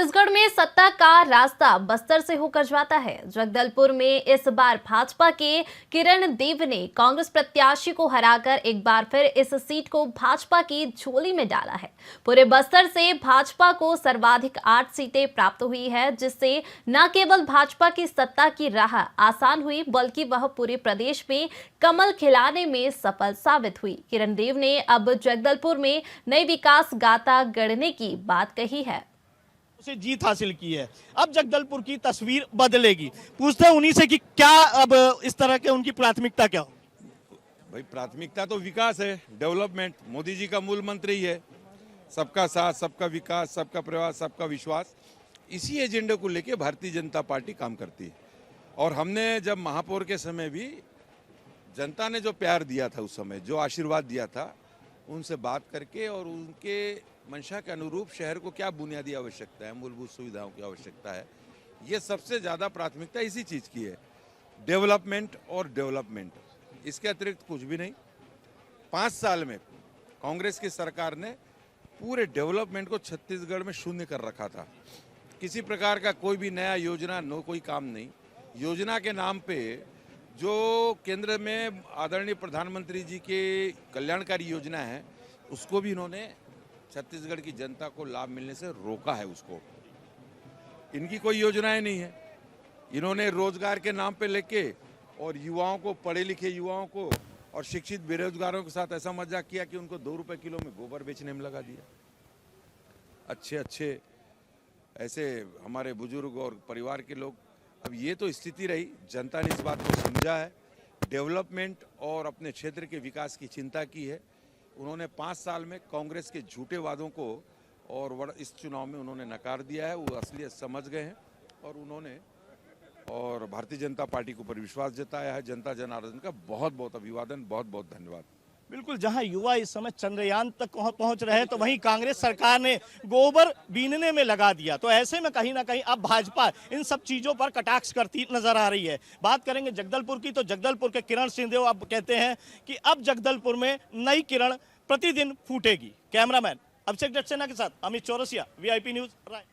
छत्तीसगढ़ में सत्ता का रास्ता बस्तर से होकर जाता है। जगदलपुर में इस बार भाजपा के किरण देव ने कांग्रेस प्रत्याशी को हराकर एक बार फिर इस सीट को भाजपा की झोली में डाला है। पूरे बस्तर से भाजपा को सर्वाधिक 8 सीटें प्राप्त हुई है, जिससे न केवल भाजपा की सत्ता की राह आसान हुई, बल्कि वह पूरे प्रदेश में कमल खिलाने में सफल साबित हुई। किरण देव ने अब जगदलपुर में नई विकास गाथा गढ़ने की बात कही है। से जीत हासिल की है। अब जगदलपुर की तस्वीर बदलेगी। पूछते हैं उन्हीं से कि क्या अब इस तरह के उनकी प्राथमिकता क्या होगी। भाई प्राथमिकता तो विकास है, डेवलपमेंट। मोदी जी का मूल मंत्र ही है सबका साथ, सबका विकास, सबका प्रयास, सबका विश्वास। इसी एजेंडे को लेके भारतीय जनता पार्टी काम करती है। और हमने जब महापौर के समय भी जनता ने जो प्यार दिया था, उस समय जो आशीर्वाद दिया था, उनसे बात करके और उनके मंशा के अनुरूप शहर को क्या बुनियादी आवश्यकता है, मूलभूत सुविधाओं की आवश्यकता है, ये सबसे ज़्यादा प्राथमिकता इसी चीज़ की है, डेवलपमेंट और डेवलपमेंट। इसके अतिरिक्त कुछ भी नहीं। 5 साल में कांग्रेस की सरकार ने पूरे डेवलपमेंट को छत्तीसगढ़ में शून्य कर रखा था। किसी प्रकार का कोई भी नया योजना, कोई काम नहीं। योजना के नाम पे जो केंद्र में आदरणीय प्रधानमंत्री जी के कल्याणकारी योजना है, उसको भी इन्होंने छत्तीसगढ़ की जनता को लाभ मिलने से रोका है। उसको इनकी कोई योजनाएं नहीं है। इन्होंने रोजगार के नाम पे लेके और युवाओं को, पढ़े लिखे युवाओं को और शिक्षित बेरोजगारों के साथ ऐसा मजाक किया कि उनको 2 रुपए किलो में गोबर बेचने में लगा दिया। अच्छे अच्छे ऐसे हमारे बुजुर्ग और परिवार के लोग। अब ये तो स्थिति रही, जनता ने इस बात को समझा है, डेवलपमेंट और अपने क्षेत्र के विकास की चिंता की है। उन्होंने 5 साल में कांग्रेस के झूठे वादों को और इस चुनाव में उन्होंने नकार दिया है। वो असलियत समझ गए हैं और उन्होंने और भारतीय जनता पार्टी के ऊपर विश्वास जताया है। जनता जनार्दन का बहुत बहुत अभिवादन, बहुत बहुत धन्यवाद। बिल्कुल, जहां युवा इस समय चंद्रयान तक पहुंच रहे हैं, तो वहीं कांग्रेस सरकार ने गोबर बीनने में लगा दिया। तो ऐसे में कहीं ना कहीं अब भाजपा इन सब चीजों पर कटाक्ष करती नजर आ रही है। बात करेंगे जगदलपुर की, तो जगदलपुर के किरण सिंहदेव अब कहते हैं कि अब जगदलपुर में नई किरण प्रतिदिन फूटेगी। कैमरामैन अभिषेक सक्सेना के साथ अमित चौरसिया, VIP न्यूज, राय।